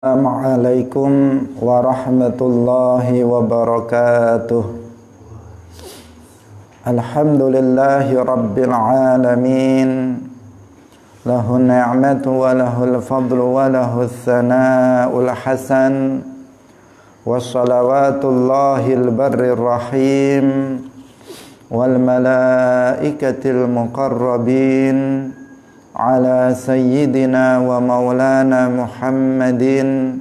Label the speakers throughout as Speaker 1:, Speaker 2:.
Speaker 1: Assalamualaikum warahmatullahi wabarakatuh. Alhamdulillahi rabbil alamin. Lahu ni'matu wa lahul fadlu wa lahul thana'ul hasan. Wassalawatullahil barrir rahim wal malaikatil muqarrabin ala sayyidina wa maulana Muhammadin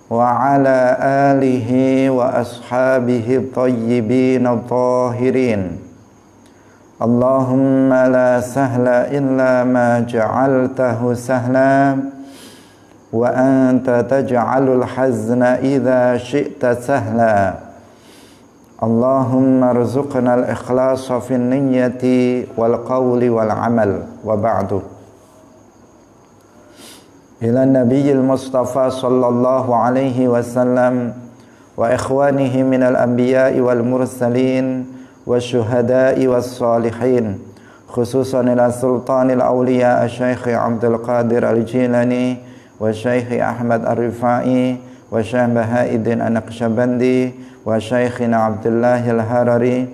Speaker 1: wa ala alihi wa ashabihi tayyibin tahirin. Allahumma la sahla illa ma ja'altahu sahla wa anta taj'alul hazna idha syi'ta sahla. Allahumma arzuqna al-ikhlasa fi niyyati wal qawli wal amal wa ba'du. Ila nabiyil mustafa sallallahu alaihi wasallam wa ikhwanihi minal anbiya'i wal mursalin wa syuhada'i was salihin, khususan ila sultanil awliya asy-syaikh Abdul Qadir al-Jilani wa syaikh Ahmad ar-Rifai wa syekh Bahauddin an-Naqsyabandi wa syaikhina Abdullah al-Harari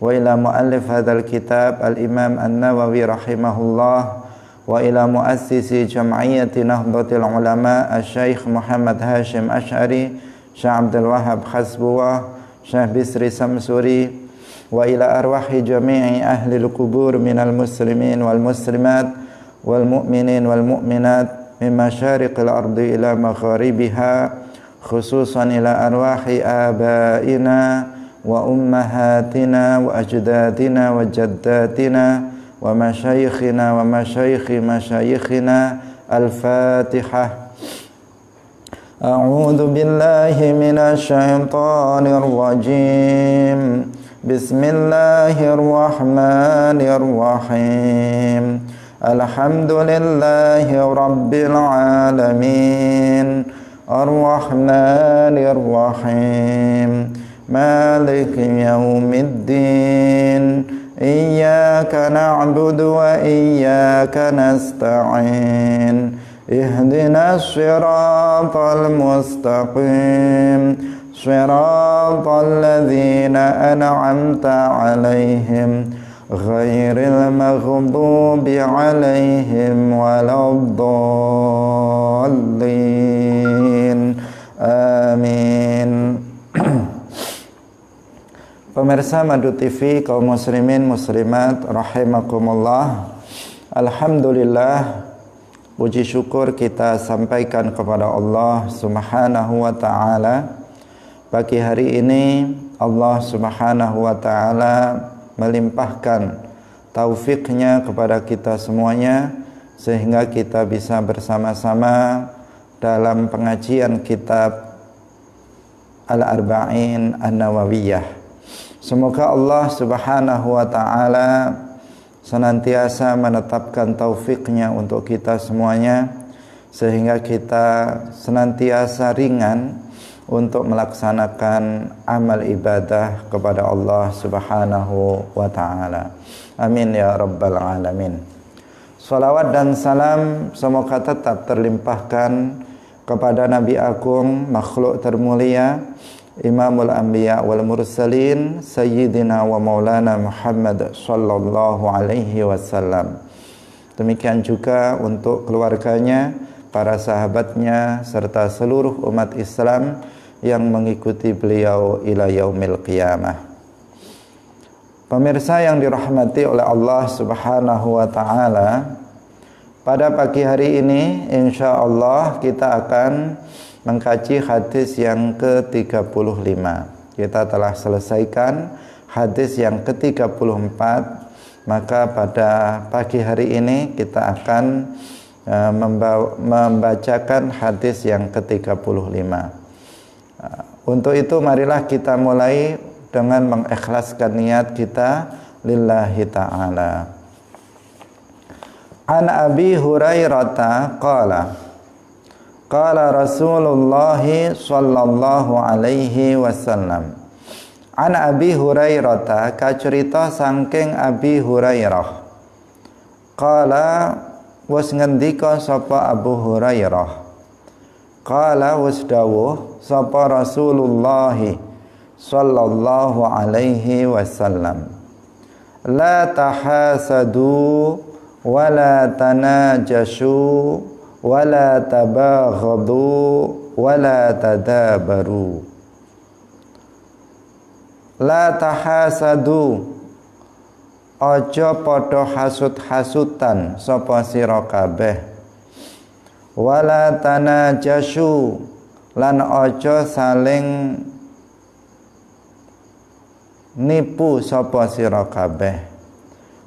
Speaker 1: wa ila muallif hadzal kitab al-Imam An-Nawawi rahimahullah wa ila muassisi jam'iyyati Nahdlatul Ulama asy-Syaikh Muhammad Hashim Asy'ari, Syekh Abdul Wahhab Hasbuwah, Syekh Bisri Samsuri wa ila arwahi jami'i ahli al-qubur minal muslimin wal muslimat wal mu'minin wal mu'minat min masyariqil ardi ila magharibiha, khususan ila arwahi abaina wa ummahatina wa ajdadina wa jaddatina wa masyayikhina wa masyayikhi masyayikhina. Al-Fatihah. A'udzu billahi minasy syaithanir rajim. Bismillahirrahmanirrahim. Alhamdulillahi rabbil alamin. Ar-Rahmanir Rahim. Maliki yaumiddin. Iyyaka na'budu wa iyyaka nasta'in. Ihdinas siratal mustaqim. Siratal ladzina an'amta 'alaihim ghairil maghdubi 'alaihim waladdallin. Amin. Pemirsa Madu TV, kaum muslimin muslimat rahimakumullah. Alhamdulillah, puji syukur kita sampaikan kepada Allah Subhanahu wa taala. Pagi hari ini Allah Subhanahu wa taala melimpahkan taufiknya kepada kita semuanya sehingga kita bisa bersama-sama dalam pengajian kitab Al-Arba'in An-Nawawiyah. Semoga Allah Subhanahu wa taala senantiasa menetapkan taufiknya untuk kita semuanya sehingga kita senantiasa ringan untuk melaksanakan amal ibadah kepada Allah Subhanahu wa taala. Amin ya rabbal alamin. Salawat dan salam semoga tetap terlimpahkan kepada Nabi Agung, makhluk termulia, Imamul Anbiya wal Mursalin, Sayyidina wa Maulana Muhammad sallallahu alaihi wasallam. Demikian juga untuk keluarganya, para sahabatnya, serta seluruh umat Islam yang mengikuti beliau ila yaumil qiyamah. Pemirsa yang dirahmati oleh Allah Subhanahu wa taala, pada pagi hari ini insyaallah kita akan mengkaji hadis yang ke-35. Kita telah selesaikan hadis yang ke-34, maka pada pagi hari ini kita akan membacakan hadis yang ke-35. Untuk itu marilah kita mulai dengan mengikhlaskan niat kita lillahi ta'ala. An Abi Hurairah qala qala Rasulullah sallallahu alaihi wasallam. An Abi Hurairah, kacerita saking Abi Hurairah. Qala wis ngendika sapa Abu Hurairah, Qala wasdawuh sapa Rasulullah sallallahu alaihi wasallam, la tahasadu wala tanajashu wala tabaghadu wala tadabaru. La tahasadu, aja padha hasud-hasutan sapa sira kabeh. Wala tanajashu, lan aja saling nipu sapa sira kabeh.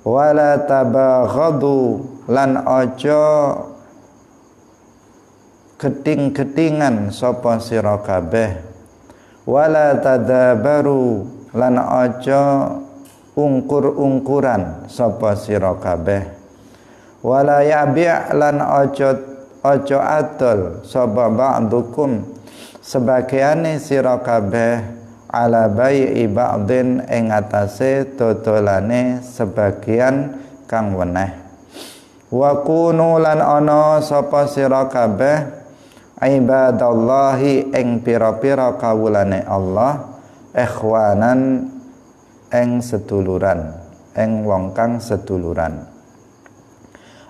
Speaker 1: Wala tabaghadu, lan aja geding-gedingan sapa sira kabeh. Wala tadabaru, lan aja ungkur-ungkuran sapa sira kabeh. Wala yabi' lan aja adol sapa ba'dukum sebagiane sira kabeh ala bai'i ba'din ing atase dodolane sebagian kang weneh. Wa kunu lan ana sapa sira kabeh ibadallahi ing pira-pira kawulane Allah, ikhwanan ing seduluran, ing wong kang seduluran.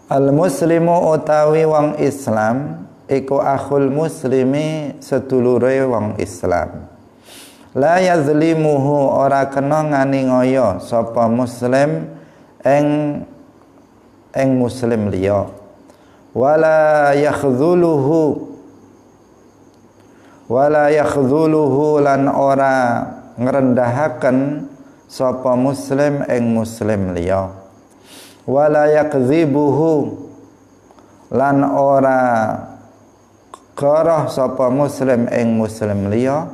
Speaker 1: Al muslimu utawi wong Islam iku akhul muslimi, sedulure wong Islam. La yazlimuhu, ora kena nganiaya sapa muslim ing muslim liya. Wala yakhdhuluhu, lan ora ngrendahaken sapa muslim ing muslim liya. Wala yakdzibuhu, lan ora goroh sapa muslim ing muslim liya.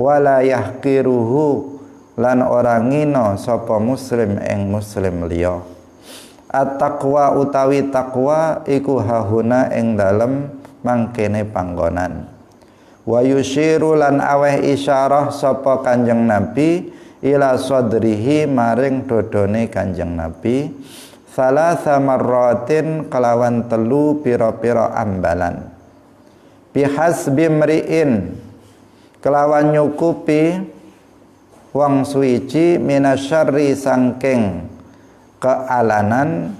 Speaker 1: Wala yahqiruhu, lan ora ngina sapa muslim ing muslim liya. At-taqwa utawi takwa iku hahuna ing dalem mangkene panggonan. Wa yushiru, lan aweh isyarah sapa Kanjeng Nabi ila sadrihi maring dodone Kanjeng Nabi salasa marratin kelawan telu pira-pira ambalan. Bihasbi mri'in, kelawan nyukupi wong suwiji minasyarri sangking kealanan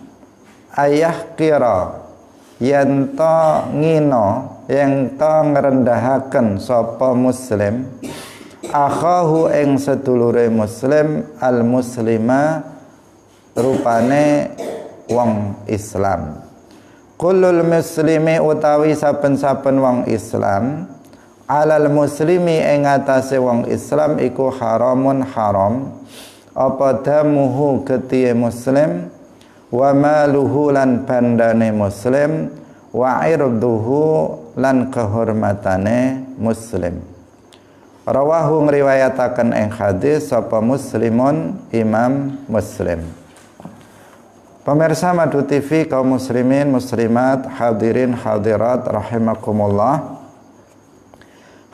Speaker 1: ayah kira yen to ngino, yen to ngrendahaken sapa muslim akhahu ing sedulure muslim al muslima rupane wong Islam. Kullul muslimi utawi saben-saben wong Islam alal muslimi ing atase wong Islam iku haramun haram apa damuhu getihe muslim wa maluhu lan bandane muslim wa irduhu lan kehormatane muslim. Rawahu ngriwayataken ing hadis sapa Muslimun Imam Muslim. Pemirsa Madu TV, kaum muslimin muslimat, hadirin hadirat rahimakumullah.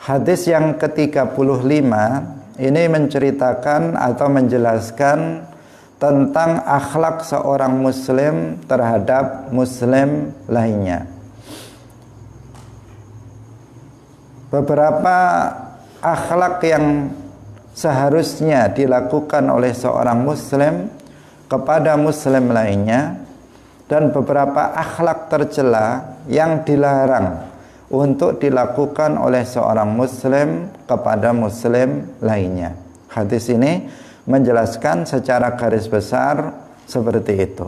Speaker 1: Hadis yang ke-35 ini menceritakan atau menjelaskan tentang akhlak seorang muslim terhadap muslim lainnya. Beberapa akhlak yang seharusnya dilakukan oleh seorang muslim kepada muslim lainnya, dan beberapa akhlak tercela yang dilarang untuk dilakukan oleh seorang muslim kepada muslim lainnya. Hadis ini menjelaskan secara garis besar seperti itu.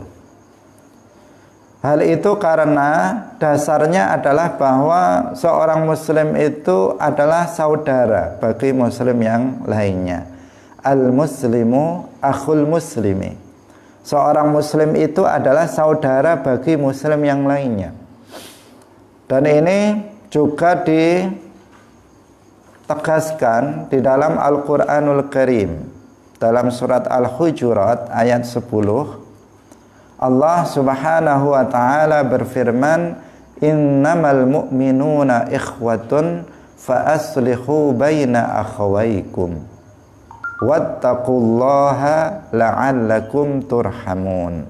Speaker 1: Hal itu karena dasarnya adalah bahwa seorang muslim itu adalah saudara bagi muslim yang lainnya. Al-muslimu akhul muslimi. Seorang muslim itu adalah saudara bagi muslim yang lainnya. Dan ini juga ditegaskan di dalam Al-Qur'anul Karim. Dalam surat Al-Hujurat ayat 10, Allah Subhanahu wa taala berfirman, "Innamal mu'minuna ikhwatun fa aslihu baina akhawaykum wattaqullaha la'allakum turhamun."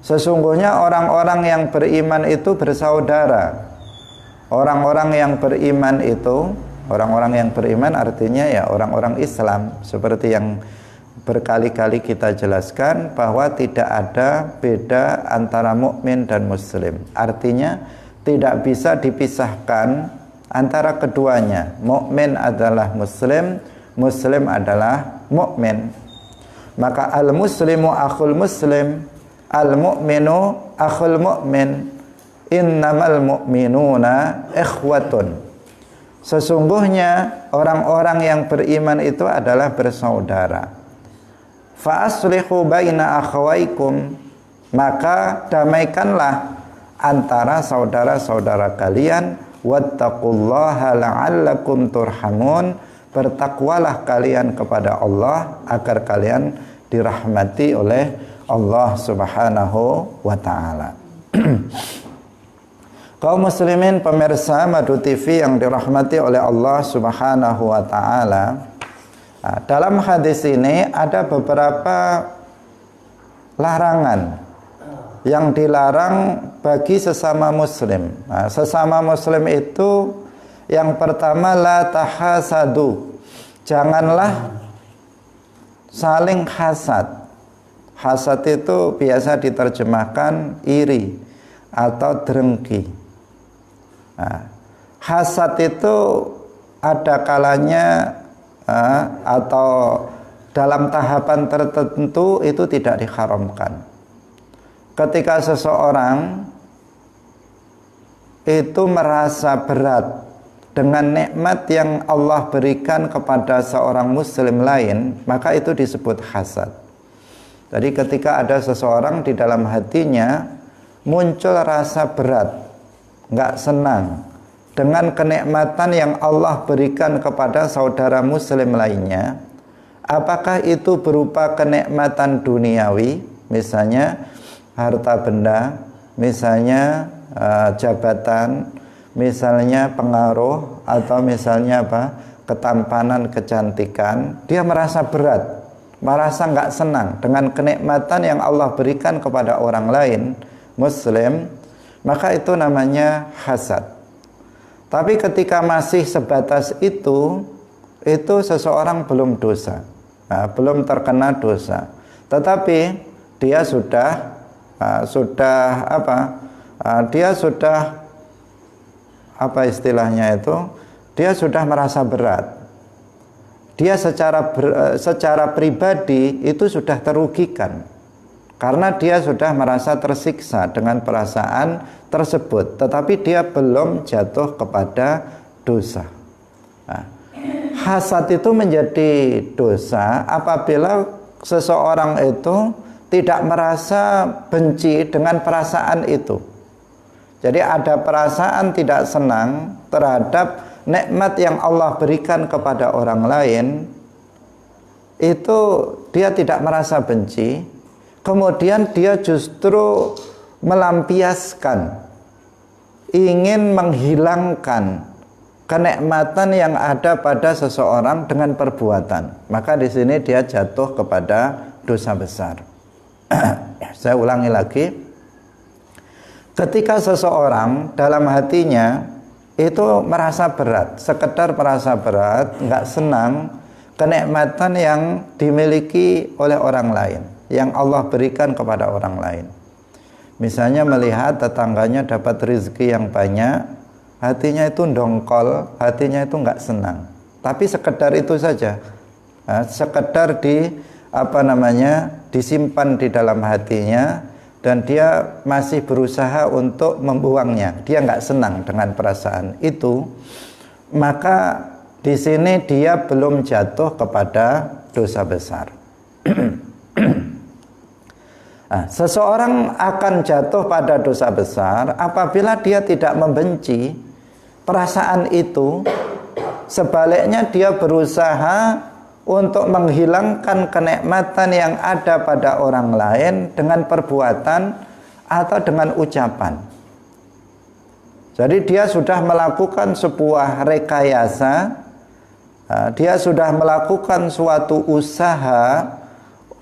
Speaker 1: Sesungguhnya orang-orang yang beriman itu bersaudara. Orang-orang yang beriman itu, orang-orang yang beriman artinya ya orang-orang Islam, seperti yang berkali-kali kita jelaskan bahwa tidak ada beda antara mukmin dan muslim. Artinya tidak bisa dipisahkan antara keduanya. Mukmin adalah muslim, muslim adalah mukmin. Maka al-muslimu akhul muslim, al-mu'minu akhul mu'min. Innamal mu'minuna ikhwatun. Sesungguhnya orang-orang yang beriman itu adalah bersaudara. Fa aslihu baina akhawaikum, maka damaikanlah antara saudara-saudara kalian. Wattaqullaha la'allakum turhamun, bertakwalah kalian kepada Allah agar kalian dirahmati oleh Allah Subhanahu wa taala. Kaum muslimin pemirsa Madu TV yang dirahmati oleh Allah Subhanahu wa taala, dalam hadis ini ada beberapa larangan yang dilarang bagi sesama muslim. Sesama muslim itu yang pertama, la tahasadu, janganlah saling hasad. Hasad itu biasa diterjemahkan iri atau dengki. Hasad itu ada kalanya atau dalam tahapan tertentu itu tidak diharamkan. Ketika seseorang itu merasa berat dengan nikmat yang Allah berikan kepada seorang muslim lain, maka itu disebut hasad. Jadi ketika ada seseorang di dalam hatinya muncul rasa berat, nggak senang dengan kenikmatan yang Allah berikan kepada saudara muslim lainnya, apakah itu berupa kenikmatan duniawi, misalnya harta benda, misalnya jabatan, misalnya pengaruh, atau misalnya ketampanan, kecantikan, dia merasa berat, merasa nggak senang dengan kenikmatan yang Allah berikan kepada orang lain muslim, maka itu namanya hasad. Tapi ketika masih sebatas itu seseorang belum dosa, belum terkena dosa. Tetapi dia sudah dia sudah merasa berat. Dia secara pribadi itu sudah terugikan, karena dia sudah merasa tersiksa dengan perasaan tersebut, tetapi dia belum jatuh kepada dosa. Hasad itu menjadi dosa apabila seseorang itu tidak merasa benci dengan perasaan itu. Jadi ada perasaan tidak senang terhadap nikmat yang Allah berikan kepada orang lain, itu dia tidak merasa benci. Kemudian dia justru melampiaskan, ingin menghilangkan kenikmatan yang ada pada seseorang dengan perbuatan. Maka di sini dia jatuh kepada dosa besar. Saya ulangi lagi. Ketika seseorang dalam hatinya itu merasa berat, sekedar merasa berat, nggak senang kenikmatan yang dimiliki oleh orang lain, yang Allah berikan kepada orang lain. Misalnya melihat tetangganya dapat rezeki yang banyak, hatinya itu dongkol, hatinya itu nggak senang. Tapi sekedar itu saja, sekedar disimpan di dalam hatinya, dan dia masih berusaha untuk membuangnya. Dia nggak senang dengan perasaan itu, maka di sini dia belum jatuh kepada dosa besar. Seseorang akan jatuh pada dosa besar apabila dia tidak membenci perasaan itu. Sebaliknya dia berusaha untuk menghilangkan kenikmatan yang ada pada orang lain dengan perbuatan atau dengan ucapan. Jadi dia sudah melakukan sebuah rekayasa, dia sudah melakukan suatu usaha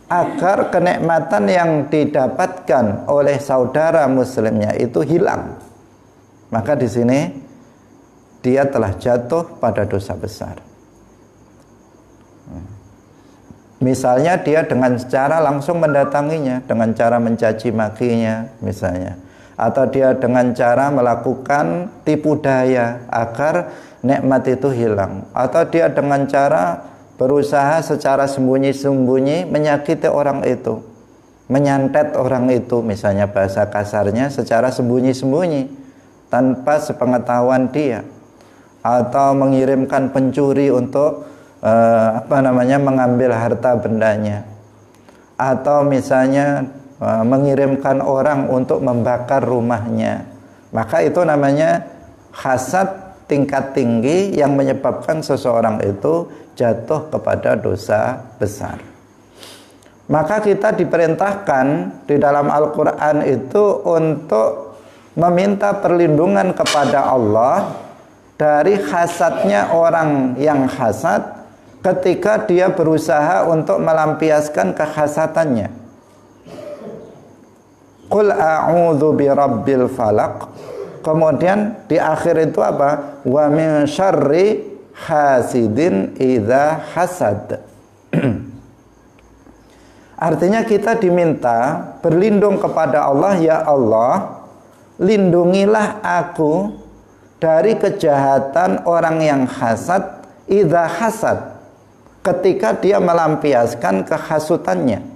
Speaker 1: agar kenikmatan yang didapatkan oleh saudara muslimnya itu hilang. Maka di sini dia telah jatuh pada dosa besar. Misalnya dia dengan cara langsung mendatanginya, dengan cara mencaci makinya misalnya, atau dia dengan cara melakukan tipu daya agar nikmat itu hilang, atau dia dengan cara berusaha secara sembunyi-sembunyi menyakiti orang itu, menyantet orang itu, misalnya bahasa kasarnya, secara sembunyi-sembunyi tanpa sepengetahuan dia, atau mengirimkan pencuri untuk mengambil harta bendanya, atau misalnya mengirimkan orang untuk membakar rumahnya. Maka itu namanya hasad tingkat tinggi yang menyebabkan seseorang itu jatuh kepada dosa besar. Maka kita diperintahkan di dalam Al-Quran itu untuk meminta perlindungan kepada Allah dari hasadnya orang yang hasad ketika dia berusaha untuk melampiaskan kehasatannya. Qul a'udzu birabbil falaq. Kemudian di akhir itu apa? Wa min syarri hasidin idza hasad. Artinya kita diminta berlindung kepada Allah. Ya Allah, lindungilah aku dari kejahatan orang yang hasad idza hasad, ketika dia melampiaskan kehasutannya.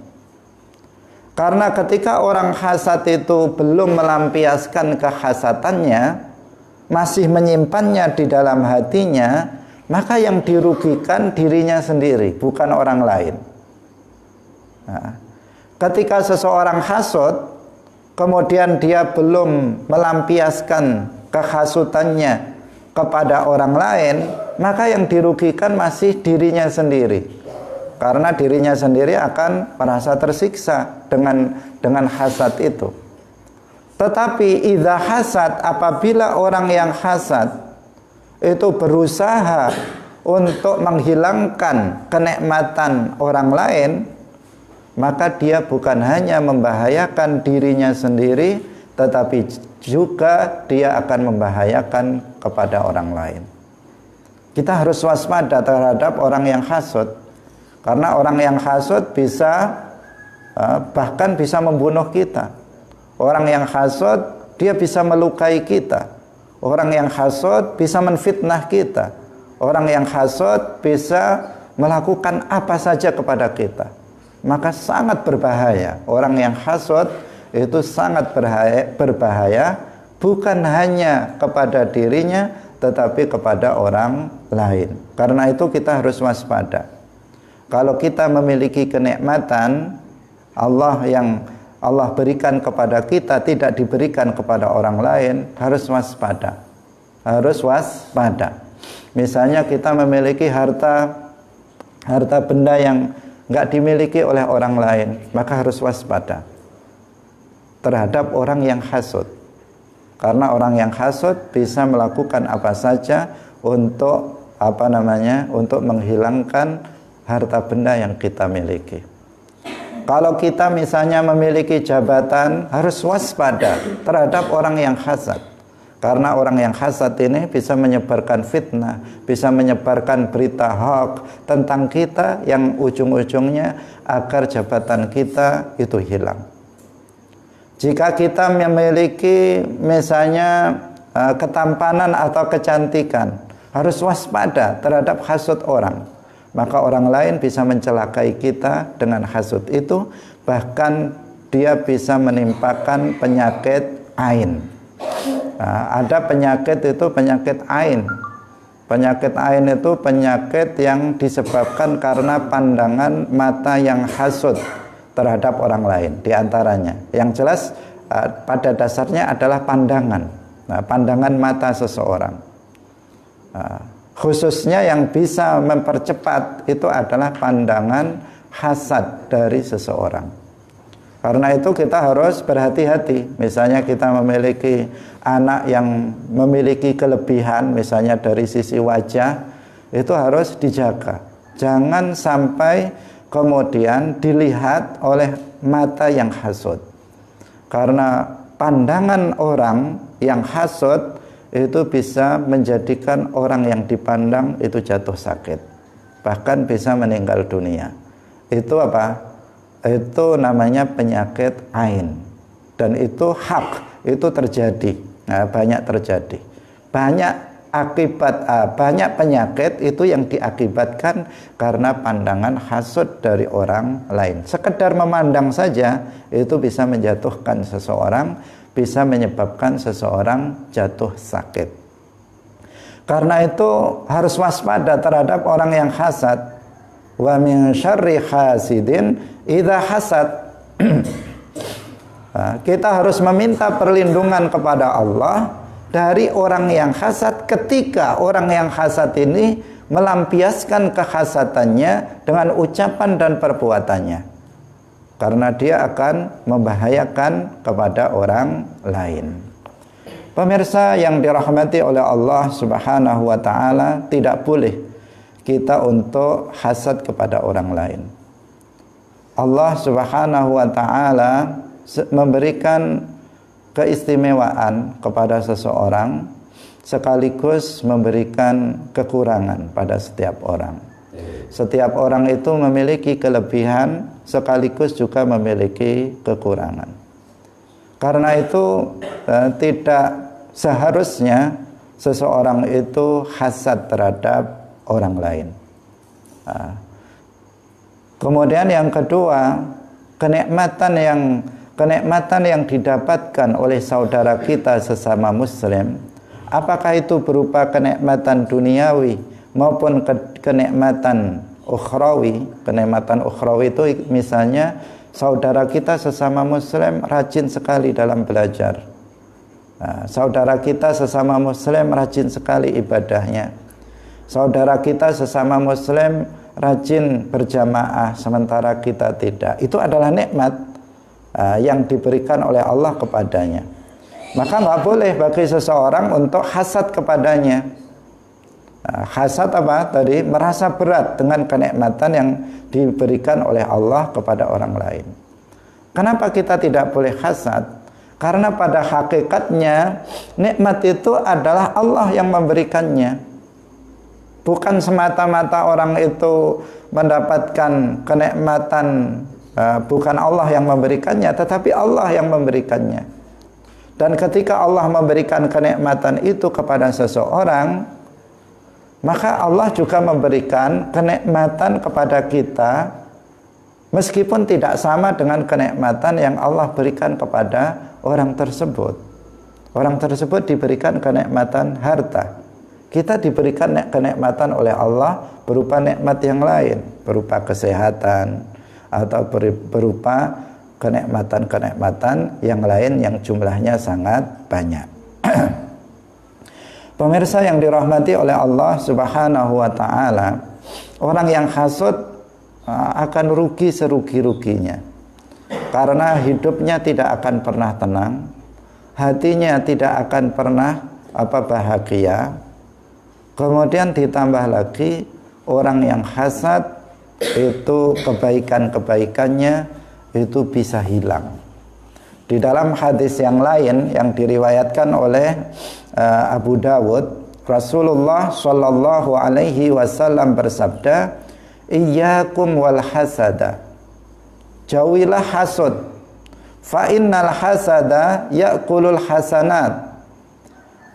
Speaker 1: Karena ketika orang hasad itu belum melampiaskan kehasatannya, masih menyimpannya di dalam hatinya, maka yang dirugikan dirinya sendiri, bukan orang lain. Nah, ketika seseorang hasad, kemudian dia belum melampiaskan kehasutannya kepada orang lain, maka yang dirugikan masih dirinya sendiri, karena dirinya sendiri akan merasa tersiksa dengan hasad itu. Tetapi idza hasad, apabila orang yang hasad itu berusaha untuk menghilangkan kenikmatan orang lain, maka dia bukan hanya membahayakan dirinya sendiri, tetapi juga dia akan membahayakan kepada orang lain. Kita harus waspada terhadap orang yang hasad, karena orang yang hasad bisa bahkan bisa membunuh kita. Orang yang hasad dia bisa melukai kita. Orang yang hasad bisa menfitnah kita. Orang yang hasad bisa melakukan apa saja kepada kita. Maka sangat berbahaya. Orang yang hasad itu sangat berbahaya, bukan hanya kepada dirinya, tetapi kepada orang lain. Karena itu kita harus waspada. Kalau kita memiliki kenikmatan Allah yang Allah berikan kepada kita tidak diberikan kepada orang lain, harus waspada. Harus waspada. Misalnya kita memiliki harta benda yang nggak dimiliki oleh orang lain, maka harus waspada terhadap orang yang hasad. Karena orang yang hasad bisa melakukan apa saja untuk untuk menghilangkan harta benda yang kita miliki. Kalau kita misalnya memiliki jabatan, harus waspada terhadap orang yang hasad. Karena orang yang hasad ini bisa menyebarkan fitnah, bisa menyebarkan berita hoax tentang kita yang ujung-ujungnya agar jabatan kita itu hilang. Jika kita memiliki misalnya ketampanan atau kecantikan, harus waspada terhadap hasad orang. Maka orang lain bisa mencelakai kita dengan hasad itu, bahkan dia bisa menimpakan penyakit ain. Nah, ada penyakit itu penyakit ain. Penyakit ain itu penyakit yang disebabkan karena pandangan mata yang hasad terhadap orang lain. Di antaranya yang jelas pada dasarnya adalah pandangan. Nah, pandangan mata seseorang. Khususnya yang bisa mempercepat itu adalah pandangan hasad dari seseorang. Karena itu kita harus berhati-hati. Misalnya kita memiliki anak yang memiliki kelebihan, misalnya dari sisi wajah, itu harus dijaga. Jangan sampai kemudian dilihat oleh mata yang hasad. Karena pandangan orang yang hasad itu bisa menjadikan orang yang dipandang itu jatuh sakit, bahkan bisa meninggal dunia. Itu apa? Itu namanya penyakit ain, dan itu hak, itu terjadi. Nah, banyak terjadi, banyak penyakit itu yang diakibatkan karena pandangan hasud dari orang lain. Sekedar memandang saja itu bisa menjatuhkan seseorang, bisa menyebabkan seseorang jatuh sakit. Karena itu harus waspada terhadap orang yang hasad. Wa min syarri hasidin idza hasad. Kita harus meminta perlindungan kepada Allah dari orang yang hasad ketika orang yang hasad ini melampiaskan kehasadannya dengan ucapan dan perbuatannya. Karena dia akan membahayakan kepada orang lain. Pemirsa yang dirahmati oleh Allah Subhanahu wa taala, tidak boleh kita untuk hasad kepada orang lain. Allah Subhanahu wa taala memberikan keistimewaan kepada seseorang sekaligus memberikan kekurangan pada setiap orang. Setiap orang itu memiliki kelebihan sekaligus juga memiliki kekurangan. Karena itu tidak seharusnya seseorang itu hasad terhadap orang lain. Kemudian yang kedua, kenikmatan yang didapatkan oleh saudara kita sesama muslim, apakah itu berupa kenikmatan duniawi maupun kenikmatan ukhrawi. Kenikmatan ukhrawi itu misalnya saudara kita sesama muslim rajin sekali dalam belajar. Saudara kita sesama muslim rajin sekali ibadahnya. Saudara kita sesama muslim rajin berjamaah sementara kita tidak. Itu adalah nikmat yang diberikan oleh Allah kepadanya. Maka nggak boleh bagi seseorang untuk hasad kepadanya. Hasad apa tadi? Merasa berat dengan kenikmatan yang diberikan oleh Allah kepada orang lain. Kenapa kita tidak boleh hasad? Karena pada hakikatnya nikmat itu adalah Allah yang memberikannya. Bukan semata-mata orang itu mendapatkan kenikmatan, bukan Allah yang memberikannya, tetapi Allah yang memberikannya. Dan ketika Allah memberikan kenikmatan itu kepada seseorang, maka Allah juga memberikan kenikmatan kepada kita meskipun tidak sama dengan kenikmatan yang Allah berikan kepada orang tersebut. Orang tersebut diberikan kenikmatan harta. Kita diberikan kenikmatan oleh Allah berupa nikmat yang lain, berupa kesehatan atau berupa kenikmatan-kenikmatan yang lain yang jumlahnya sangat banyak. Pemirsa yang dirahmati oleh Allah Subhanahu wa taala, orang yang hasud akan rugi serugi-ruginya. Karena hidupnya tidak akan pernah tenang, hatinya tidak akan pernah bahagia. Kemudian ditambah lagi orang yang hasad itu kebaikan-kebaikannya itu bisa hilang. Di dalam hadis yang lain yang diriwayatkan oleh Abu Dawud, Rasulullah Shallallahu Alaihi Wasallam bersabda, "Iyyakum wal hasada, jauhilah hasud, fa innal hasada ya'kulul hasanat."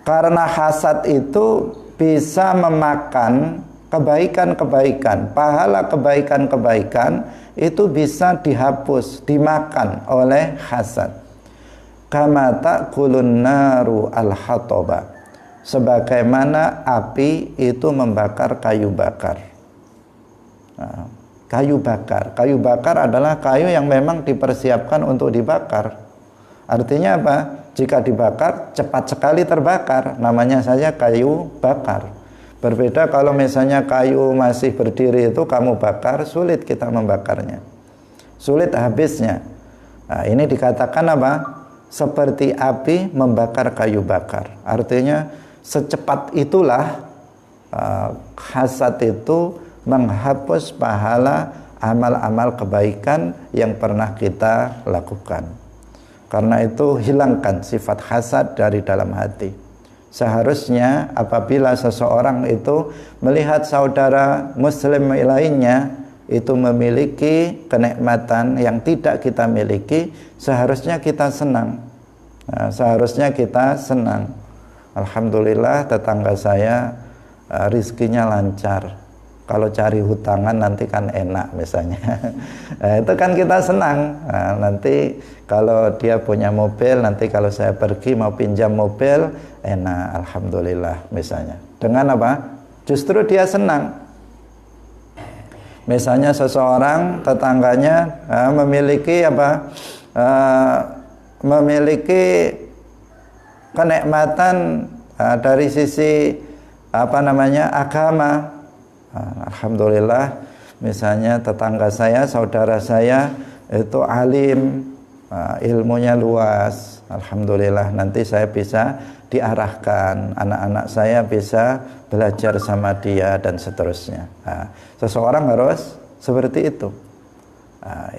Speaker 1: Karena hasad itu bisa memakan kebaikan-kebaikan, pahala kebaikan-kebaikan itu bisa dihapus, dimakan oleh hasad. Kama ta'kulun naru al-hataba, sebagaimana api itu membakar kayu bakar. Kayu bakar adalah kayu yang memang dipersiapkan untuk dibakar. Artinya apa? Jika dibakar cepat sekali terbakar, namanya saja kayu bakar. Berbeda kalau misalnya kayu masih berdiri itu kamu bakar, sulit kita membakarnya, sulit habisnya. Ini dikatakan apa? Seperti api membakar kayu bakar. Artinya secepat itulah hasad itu menghapus pahala amal-amal kebaikan yang pernah kita lakukan. Karena itu hilangkan sifat hasad dari dalam hati. Seharusnya apabila seseorang itu melihat saudara muslim lainnya itu memiliki kenikmatan yang tidak kita miliki, seharusnya kita senang. Nah, seharusnya kita senang. Alhamdulillah tetangga saya rizkinya lancar. Kalau cari hutangan nanti kan enak misalnya. Nah, itu kan kita senang. Nah, nanti kalau dia punya mobil, nanti kalau saya pergi mau pinjam mobil, enak, alhamdulillah misalnya. Dengan apa? Justru dia senang. Misalnya seseorang tetangganya memiliki apa? Memiliki kenikmatan dari sisi apa namanya? Agama. Alhamdulillah, misalnya tetangga saya, saudara saya itu alim, ilmunya luas. Alhamdulillah, nanti saya bisa diarahkan, anak-anak saya bisa belajar sama dia dan seterusnya. Seseorang harus seperti itu.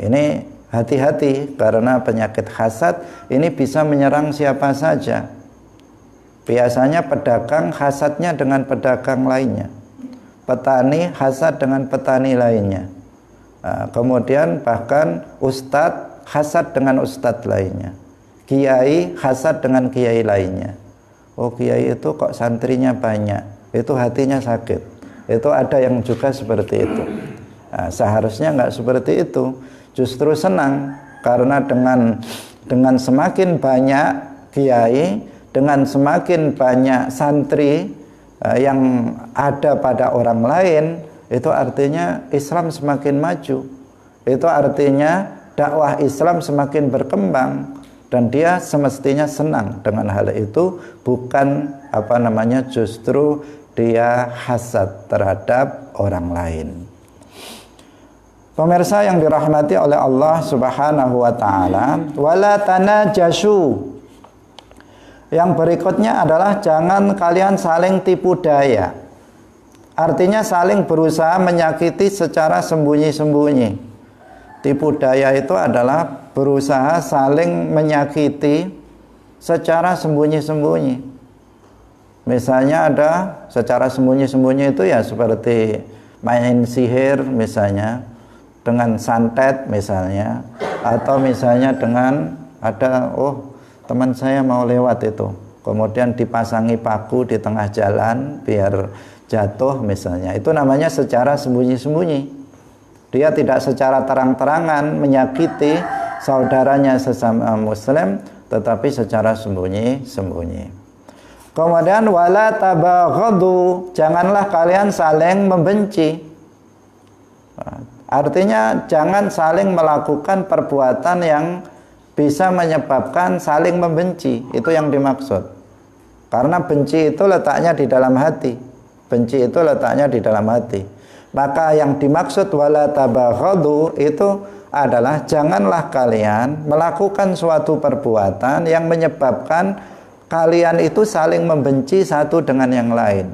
Speaker 1: Ini hati-hati karena penyakit hasad ini bisa menyerang siapa saja. Biasanya pedagang hasadnya dengan pedagang lainnya. Petani hasad dengan petani lainnya. Kemudian bahkan ustadz hasad dengan ustadz lainnya. Kiai hasad dengan kiai lainnya. Oh, kiai itu kok santrinya banyak, itu hatinya sakit. Itu ada yang juga seperti itu. Seharusnya nggak seperti itu. Justru senang karena dengan semakin banyak kiai, dengan semakin banyak santri yang ada pada orang lain, itu artinya Islam semakin maju. Itu artinya dakwah Islam semakin berkembang, dan dia semestinya senang dengan hal itu, bukan apa namanya justru dia hasad terhadap orang lain. Pemirsa yang dirahmati oleh Allah Subhanahu wa taala, wala tanajashu. Yang berikutnya adalah jangan kalian saling tipu daya. Artinya saling berusaha menyakiti secara sembunyi-sembunyi. Tipu daya itu adalah berusaha saling menyakiti secara sembunyi-sembunyi. Misalnya ada secara sembunyi-sembunyi itu ya seperti main sihir misalnya, dengan santet misalnya, atau misalnya dengan ada teman saya mau lewat itu, kemudian dipasangi paku di tengah jalan biar jatuh misalnya. Itu namanya secara sembunyi-sembunyi. Dia tidak secara terang-terangan menyakiti saudaranya sesama muslim, tetapi secara sembunyi-sembunyi. Kemudian wala tabaghadu, janganlah kalian saling membenci. Artinya jangan saling melakukan perbuatan yang bisa menyebabkan saling membenci. Itu yang dimaksud. Karena benci itu letaknya di dalam hati. Benci itu letaknya di dalam hati. Maka yang dimaksud wala tabaghadu itu adalah janganlah kalian melakukan suatu perbuatan yang menyebabkan kalian itu saling membenci satu dengan yang lain.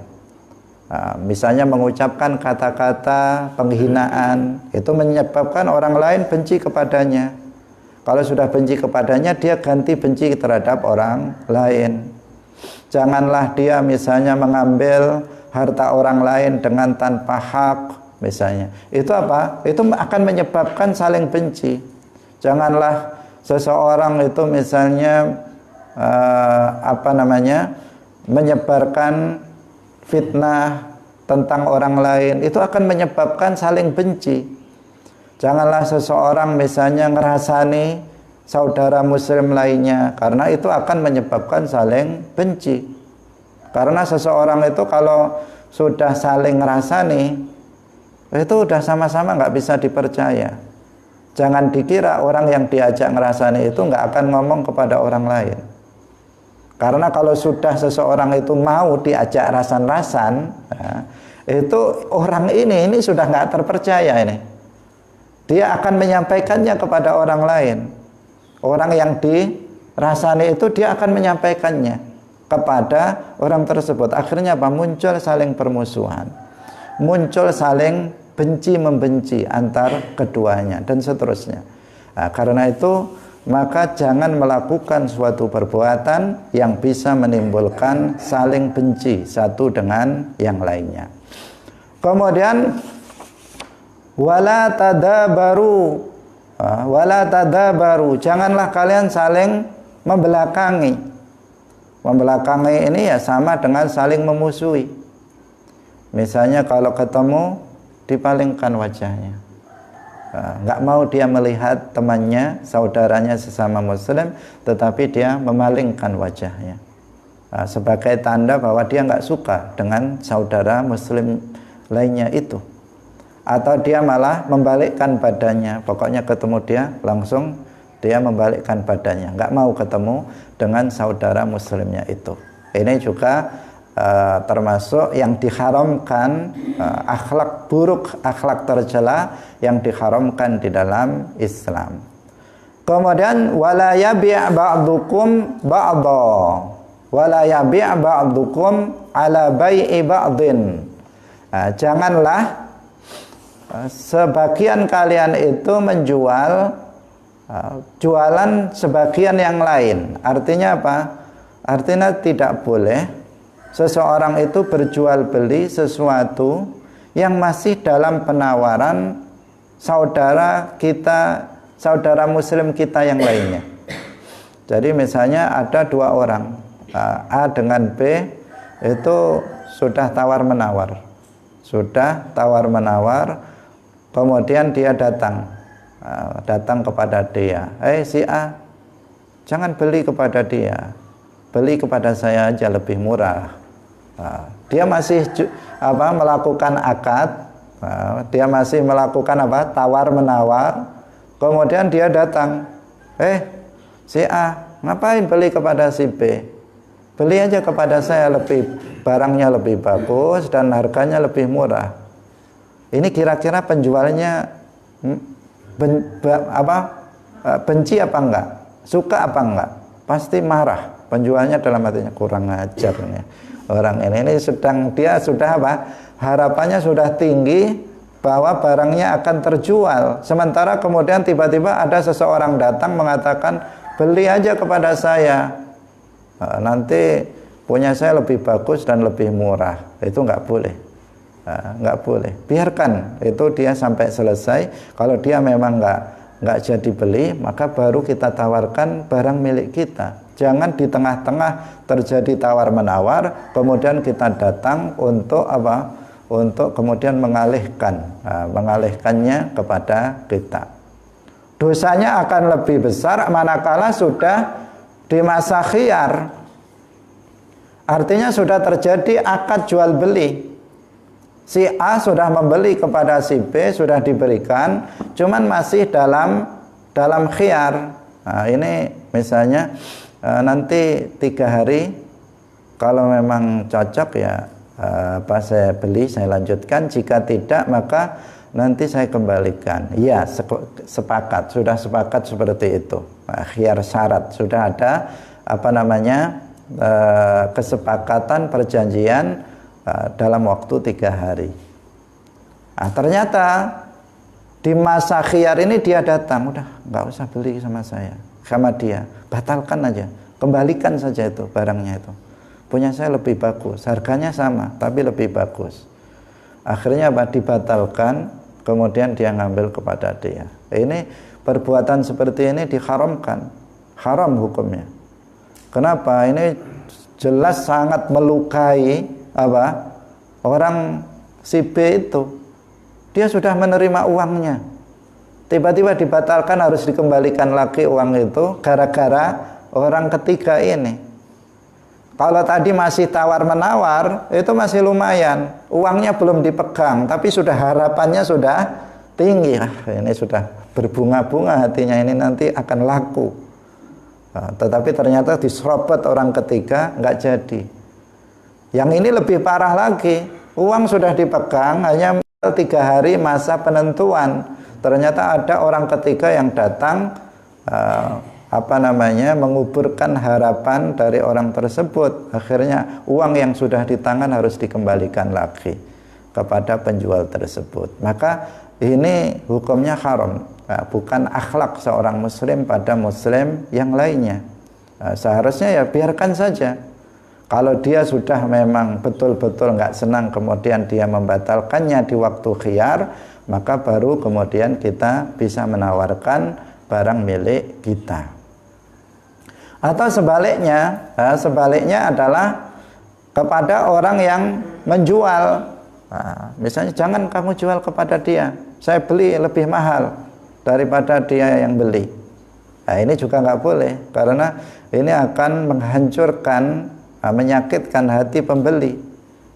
Speaker 1: Misalnya mengucapkan kata-kata penghinaan, itu menyebabkan orang lain benci kepadanya. Kalau sudah benci kepadanya, dia ganti benci terhadap orang lain. Janganlah dia misalnya mengambil harta orang lain dengan tanpa hak misalnya. Itu apa? Itu akan menyebabkan saling benci. Janganlah seseorang itu misalnya menyebarkan fitnah tentang orang lain. Itu akan menyebabkan saling benci. Janganlah seseorang misalnya ngerasani saudara muslim lainnya, karena itu akan menyebabkan saling benci. Karena seseorang itu kalau sudah saling ngerasani, itu udah sama-sama nggak bisa dipercaya. Jangan dikira orang yang diajak ngerasani itu nggak akan ngomong kepada orang lain. Karena kalau sudah seseorang itu mau diajak rasan-rasan, itu orang ini sudah nggak terpercaya ini. Dia akan menyampaikannya kepada orang lain. Orang yang dirasani itu dia akan menyampaikannya kepada orang tersebut. Akhirnya apa? Muncul saling permusuhan, muncul saling benci-membenci antar keduanya dan seterusnya. Karena itu maka jangan melakukan suatu perbuatan yang bisa menimbulkan saling benci satu dengan yang lainnya. Kemudian wala tadabaru, janganlah kalian saling membelakangi. Membelakangi ini ya sama dengan saling memusuhi. Misalnya kalau ketemu dipalingkan wajahnya, nggak mau dia melihat temannya, saudaranya sesama muslim, tetapi dia memalingkan wajahnya, sebagai tanda bahwa dia nggak suka dengan saudara muslim lainnya itu. Atau dia malah membalikkan badannya, pokoknya ketemu dia langsung dia membalikkan badannya, nggak mau ketemu dengan saudara muslimnya itu. Ini juga termasuk yang diharamkan, akhlak buruk, akhlak tercela yang diharamkan di dalam Islam. Kemudian wala yabi' ba'dukum ba'dha, wala yabi' ba'dukum ala bai'i ba'din. Janganlah sebagian kalian itu menjual, jualan sebagian yang lain. Artinya apa? Artinya tidak boleh seseorang itu berjual beli sesuatu yang masih dalam penawaran saudara kita, saudara muslim kita yang lainnya. Jadi misalnya ada dua orang, A dengan B, itu sudah tawar-menawar. Sudah tawar-menawar, kemudian dia datang kepada dia. Si A, jangan beli kepada dia, beli kepada saya aja lebih murah. Dia masih melakukan akad, dia masih melakukan tawar-menawar. Kemudian dia datang, si A, ngapain beli kepada si B? Beli aja kepada saya, barangnya lebih bagus dan harganya lebih murah. Ini kira-kira penjualnya benci apa enggak? Suka apa enggak? Pasti marah. Penjualnya dalam hatinya, kurang ajar nih orang ini dia sudah harapannya sudah tinggi bahwa barangnya akan terjual. Sementara kemudian tiba-tiba ada seseorang datang mengatakan, beli aja kepada saya, nanti punya saya lebih bagus dan lebih murah. Itu nggak boleh. Nggak boleh. Biarkan itu dia sampai selesai. Kalau dia memang nggak jadi beli, maka baru kita tawarkan barang milik kita. Jangan di tengah-tengah terjadi tawar-menawar, kemudian kita datang untuk untuk kemudian mengalihkannya kepada kita. Dosanya akan lebih besar manakala sudah di masa khiyar. Artinya sudah terjadi akad jual beli. Si A sudah membeli kepada si B, sudah diberikan, cuman masih dalam khiyar. Nah, ini misalnya nanti 3 hari, kalau memang cocok ya saya beli, saya lanjutkan. Jika tidak, maka nanti saya kembalikan. Ya, sudah sepakat seperti itu. Khiyar syarat, sudah ada kesepakatan perjanjian dalam waktu 3 hari. Ternyata di masa khiyar ini dia datang, udah nggak usah beli sama saya, sama dia, batalkan aja, kembalikan saja itu barangnya itu. Punya saya lebih bagus, harganya sama tapi lebih bagus. Akhirnya dibatalkan, kemudian dia ngambil kepada dia. Ini perbuatan seperti ini diharamkan, haram hukumnya. Kenapa? Ini jelas sangat melukai orang si B itu. Dia sudah menerima uangnya, tiba-tiba dibatalkan, harus dikembalikan lagi uang itu gara-gara orang ketiga ini. Kalau tadi masih tawar-menawar, itu masih lumayan, uangnya belum dipegang, tapi sudah harapannya sudah tinggi. Ini sudah berbunga-bunga hatinya, ini nanti akan laku. Tetapi ternyata diserobot orang ketiga, nggak jadi. Yang ini lebih parah lagi, uang sudah dipegang, hanya 3 hari masa penentuan. Ternyata ada orang ketiga yang datang menguburkan harapan dari orang tersebut. Akhirnya uang yang sudah di tangan harus dikembalikan lagi. kepada penjual tersebut. Maka ini hukumnya haram, bukan akhlak seorang muslim pada muslim yang lainnya. Seharusnya ya biarkan saja. Kalau dia sudah memang betul-betul nggak senang kemudian dia membatalkannya di waktu khiyar, maka baru kemudian kita bisa menawarkan barang milik kita. Atau sebaliknya adalah kepada orang yang menjual. Misalnya jangan kamu jual kepada dia, saya beli lebih mahal daripada dia yang beli. Ini juga nggak boleh, karena ini akan menghancurkan, menyakitkan hati pembeli.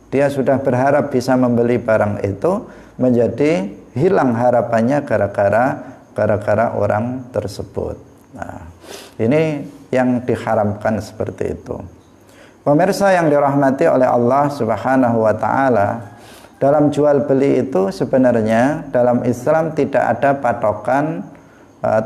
Speaker 1: Dia sudah berharap bisa membeli barang itu, menjadi hilang harapannya gara-gara orang tersebut. Ini yang diharamkan seperti itu. Pemirsa yang dirahmati oleh Allah Subhanahu wa taala, dalam jual beli itu sebenarnya dalam Islam tidak ada patokan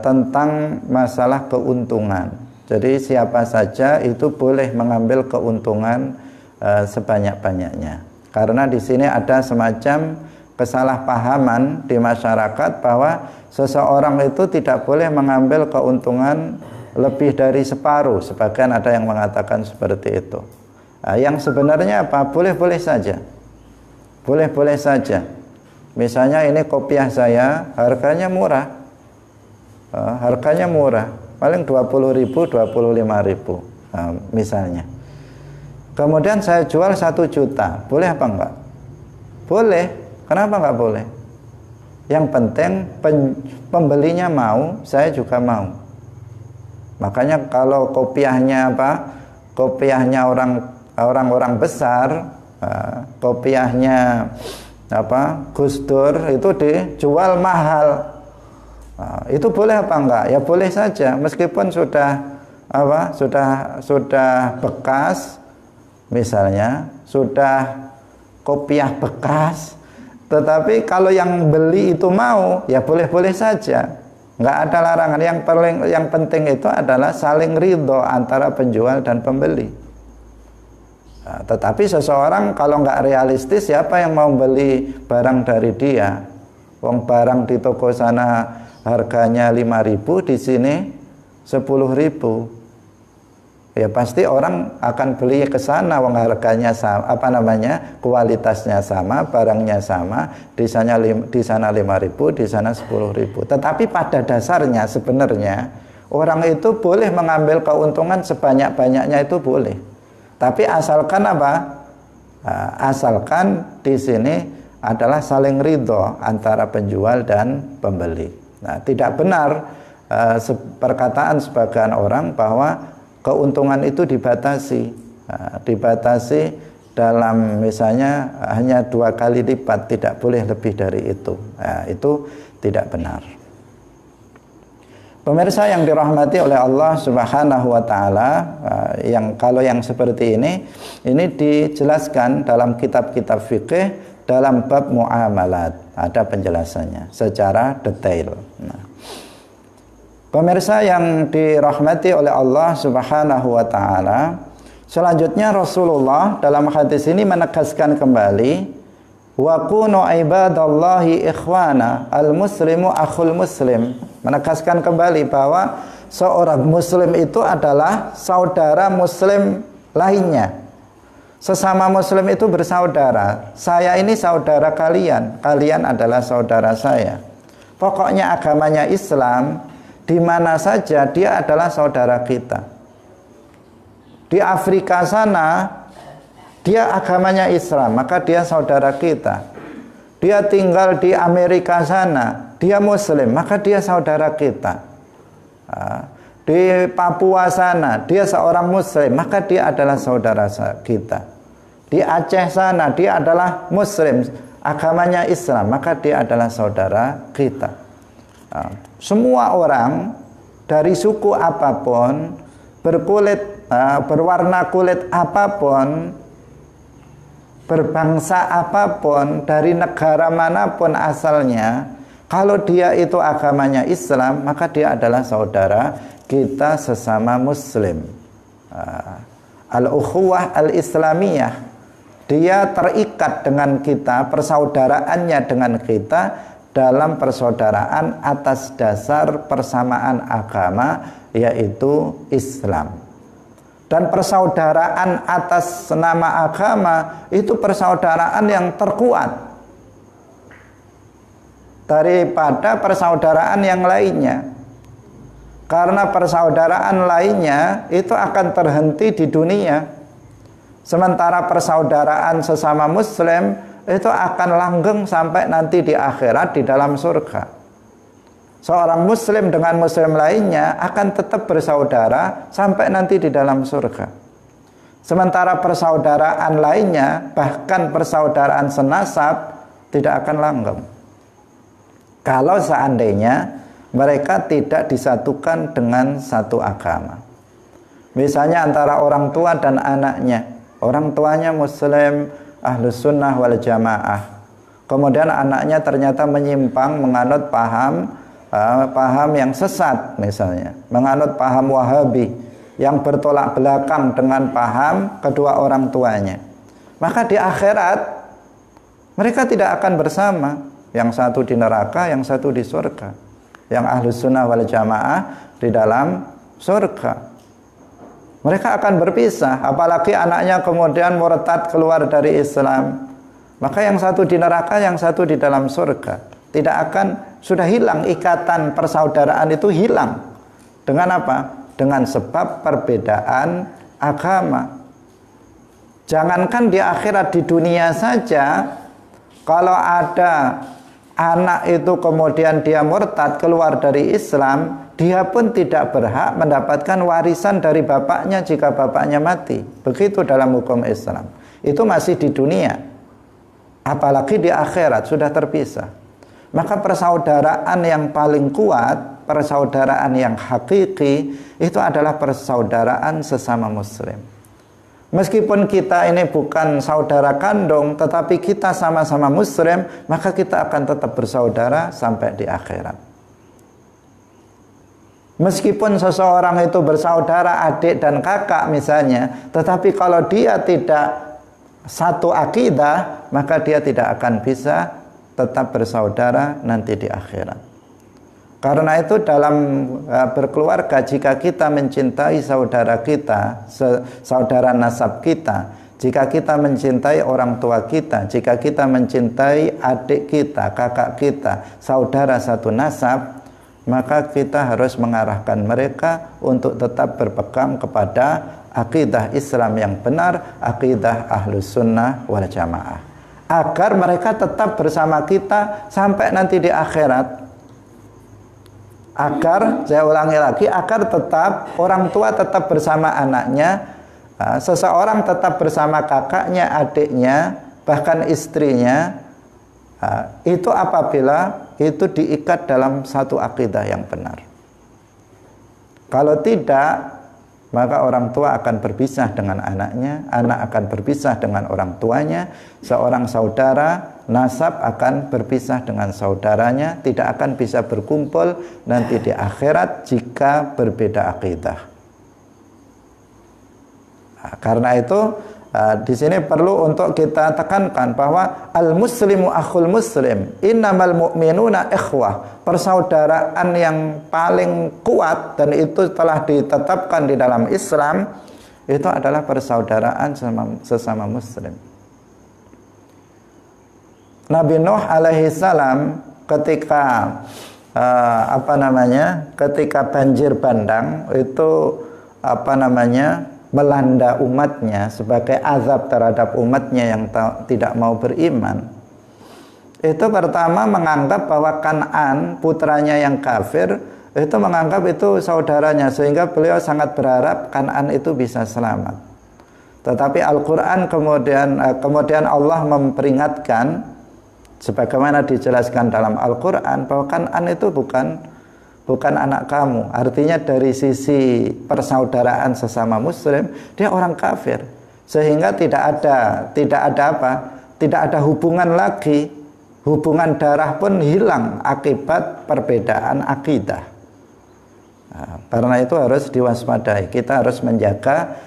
Speaker 1: tentang masalah keuntungan. Jadi siapa saja itu boleh mengambil keuntungan sebanyak-banyaknya. Karena di sini ada semacam kesalahpahaman di masyarakat bahwa seseorang itu tidak boleh mengambil keuntungan lebih dari separuh. Sebagian ada yang mengatakan seperti itu. Yang sebenarnya apa? Boleh-boleh saja. Boleh-boleh saja. Misalnya ini kopiah saya harganya murah. Harganya murah. Paling 20.000, 25.000 misalnya. Kemudian saya jual 1 juta. Boleh apa enggak? Boleh. Kenapa enggak boleh? Yang penting pembelinya mau, saya juga mau. Makanya kalau kopiahnya kopiahnya orang-orang besar, kopiahnya Gus Dur itu dijual mahal, itu boleh apa enggak? Ya boleh saja, meskipun sudah bekas, misalnya sudah kopiah bekas, tetapi kalau yang beli itu mau, ya boleh-boleh saja, nggak ada larangan. Yang penting itu adalah saling ridho antara penjual dan pembeli. Tetapi seseorang kalau nggak realistis, siapa yang mau beli barang dari dia? Wong barang di toko sana harganya 5.000, di sini 10.000. Ya pasti orang akan beli ke sana, wong harganya sama, kualitasnya sama, barangnya sama, di sana 5.000, di sana 10.000. Tetapi pada dasarnya sebenarnya orang itu boleh mengambil keuntungan sebanyak-banyaknya, itu boleh. Tapi asalkan asalkan di sini adalah saling ridho antara penjual dan pembeli. Nah, tidak benar perkataan sebagian orang bahwa keuntungan itu dibatasi dalam misalnya hanya 2 kali lipat, tidak boleh lebih dari itu. Itu tidak benar. Pemirsa yang dirahmati oleh Allah Subhanahu wa taala, kalau yang seperti ini dijelaskan dalam kitab-kitab fikih dalam bab muamalat, ada penjelasannya secara detail. Pemirsa yang dirahmati oleh Allah Subhanahu wa taala, selanjutnya Rasulullah dalam hadis ini menegaskan kembali, wa kunu ibadallahi ikhwana, al-muslimu akhul muslim, menegaskan kembali bahwa seorang muslim itu adalah saudara muslim lainnya. Sesama muslim itu bersaudara. Saya ini saudara kalian, kalian adalah saudara saya. Pokoknya agamanya Islam, di mana saja dia adalah saudara kita. Di Afrika sana dia agamanya Islam, maka dia saudara kita. Dia tinggal di Amerika sana, dia Muslim, maka dia saudara kita. Di Papua sana, dia seorang Muslim, maka dia adalah saudara kita. Di Aceh sana, dia adalah Muslim, agamanya Islam, maka dia adalah saudara kita. Semua orang dari suku apapun, berwarna kulit apapun, berbangsa apapun, dari negara manapun asalnya, kalau dia itu agamanya Islam, maka dia adalah saudara kita sesama muslim. Al-ukhuwah al-islamiyah dia terikat dengan kita, persaudaraannya dengan kita dalam persaudaraan atas dasar persamaan agama, yaitu Islam. Dan persaudaraan atas nama agama itu persaudaraan yang terkuat daripada persaudaraan yang lainnya. Karena persaudaraan lainnya itu akan terhenti di dunia, sementara persaudaraan sesama muslim itu akan langgeng sampai nanti di akhirat di dalam surga. Seorang muslim dengan muslim lainnya akan tetap bersaudara sampai nanti di dalam surga. Sementara persaudaraan lainnya, bahkan persaudaraan senasab, tidak akan langgeng kalau seandainya mereka tidak disatukan dengan satu agama. Misalnya antara orang tua dan anaknya, orang tuanya muslim ahlus sunnah wal jamaah, kemudian anaknya ternyata menyimpang menganut paham yang sesat, misalnya menganut paham Wahabi yang bertolak belakang dengan paham kedua orang tuanya, maka di akhirat mereka tidak akan bersama, yang satu di neraka, yang satu di surga, yang ahlus sunnah wal jamaah di dalam surga. Mereka akan berpisah, apalagi anaknya kemudian murtad keluar dari Islam, maka yang satu di neraka, yang satu di dalam surga. Tidak akan, sudah hilang ikatan persaudaraan, itu hilang. Dengan apa? Dengan sebab perbedaan agama. Jangankan di akhirat, di dunia saja, kalau ada anak itu kemudian dia murtad keluar dari Islam, dia pun tidak berhak mendapatkan warisan dari bapaknya jika bapaknya mati. Begitu dalam hukum Islam. Itu masih di dunia. Apalagi di akhirat sudah terpisah. Maka persaudaraan yang paling kuat, persaudaraan yang hakiki, itu adalah persaudaraan sesama muslim. Meskipun kita ini bukan saudara kandung, tetapi kita sama-sama muslim, maka kita akan tetap bersaudara sampai di akhirat. Meskipun seseorang itu bersaudara adik dan kakak misalnya, tetapi kalau dia tidak satu akidah, maka dia tidak akan bisa tetap bersaudara nanti di akhirat. Karena itu dalam berkeluarga, jika kita mencintai saudara kita, saudara nasab kita, jika kita mencintai orang tua kita, jika kita mencintai adik kita, kakak kita, saudara satu nasab, maka kita harus mengarahkan mereka untuk tetap berpegang kepada akidah Islam yang benar, akidah ahlus sunnah wal jamaah, agar mereka tetap bersama kita sampai nanti di akhirat. Agar, saya ulangi lagi, agar tetap orang tua tetap bersama anaknya, seseorang tetap bersama kakaknya, adiknya, bahkan istrinya, itu apabila itu diikat dalam satu akidah yang benar. Kalau tidak, maka orang tua akan berpisah dengan anaknya, anak akan berpisah dengan orang tuanya, seorang saudara nasab akan berpisah dengan saudaranya, tidak akan bisa berkumpul nanti di akhirat jika berbeda akidah. Nah, karena itu di sini perlu untuk kita tekankan bahwa al-muslimu akhul muslim, innamal mu'minuna ikhwah. Persaudaraan yang paling kuat dan itu telah ditetapkan di dalam Islam, itu adalah persaudaraan sesama muslim. Nabi Nuh alaihi salam ketika ketika banjir bandang itu melanda umatnya sebagai azab terhadap umatnya yang tidak mau beriman. Itu pertama menganggap bahwa Kan'an, putranya yang kafir, itu menganggap itu saudaranya, sehingga beliau sangat berharap Kan'an itu bisa selamat. Tetapi Al-Quran kemudian Allah memperingatkan, sebagaimana dijelaskan dalam Al-Quran, bahwa Kan'an itu bukan anak kamu. Artinya dari sisi persaudaraan sesama muslim, dia orang kafir, sehingga tidak ada hubungan lagi, hubungan darah pun hilang akibat perbedaan akidah. Nah, karena itu harus diwaspadai, kita harus menjaga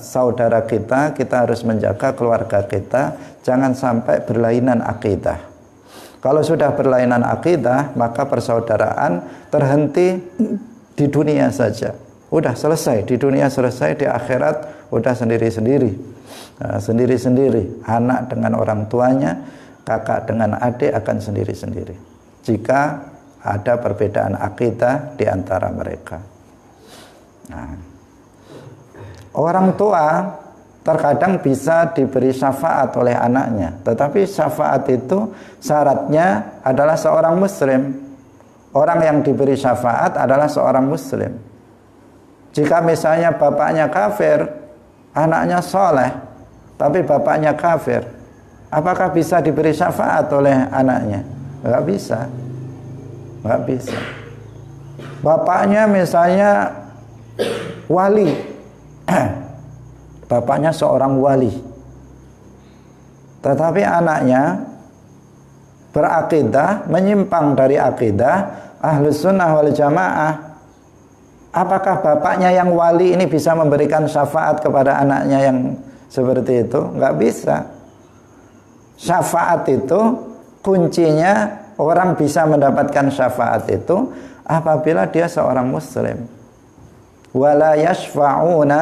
Speaker 1: saudara kita, kita harus menjaga keluarga kita, jangan sampai berlainan akidah. Kalau sudah berlainan akidah, maka persaudaraan terhenti di dunia saja. Udah selesai, di dunia selesai, di akhirat udah sendiri-sendiri. Sendiri-sendiri, anak dengan orang tuanya, kakak dengan adik akan sendiri-sendiri jika ada perbedaan akidah di antara mereka. Orang tua terkadang bisa diberi syafaat oleh anaknya, tetapi syafaat itu syaratnya adalah seorang muslim. Orang yang diberi syafaat adalah seorang muslim. Jika misalnya bapaknya kafir, anaknya soleh, tapi bapaknya kafir, apakah bisa diberi syafaat oleh anaknya? Enggak bisa. Enggak bisa. Bapaknya misalnya wali, bapaknya seorang wali, tetapi anaknya berakidah, menyimpang dari akidah Ahlus Sunnah wal Jamaah. Apakah bapaknya yang wali ini bisa memberikan syafaat kepada anaknya yang seperti itu? Enggak bisa. Syafaat itu kuncinya, orang bisa mendapatkan syafaat itu apabila dia seorang muslim. Wala yashfa'una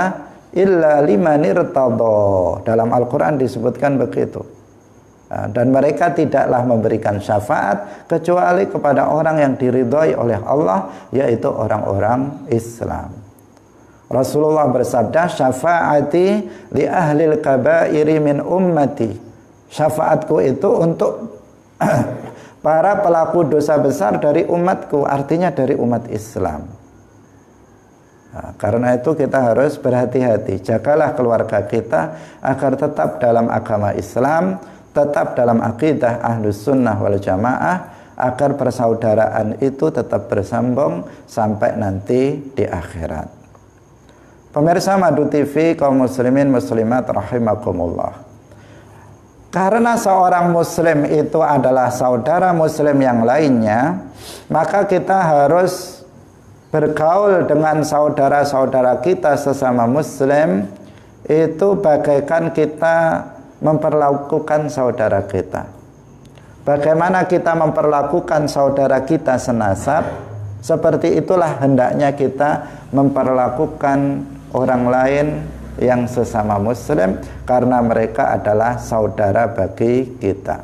Speaker 1: illa liman irtadha. Dalam Al-Quran disebutkan begitu. Dan mereka tidaklah memberikan syafaat kecuali kepada orang yang diridhai oleh Allah, yaitu orang-orang Islam. Rasulullah bersabda, syafaati li ahlil kabairi min ummati. Syafaatku itu untuk para pelaku dosa besar dari umatku, artinya dari umat Islam. Karena itu kita harus berhati-hati, jagalah keluarga kita agar tetap dalam agama Islam, tetap dalam akidah Ahlus Sunnah wal Jamaah, agar persaudaraan itu tetap bersambung sampai nanti di akhirat. Pemirsa Madu TV, kaum muslimin muslimat rahimakumullah. Karena seorang muslim itu adalah saudara muslim yang lainnya, maka kita harus bergaul dengan saudara-saudara kita sesama muslim itu bagaikan kita memperlakukan saudara kita. Bagaimana kita memperlakukan saudara kita senasab, seperti itulah hendaknya kita memperlakukan orang lain yang sesama muslim, karena mereka adalah saudara bagi kita.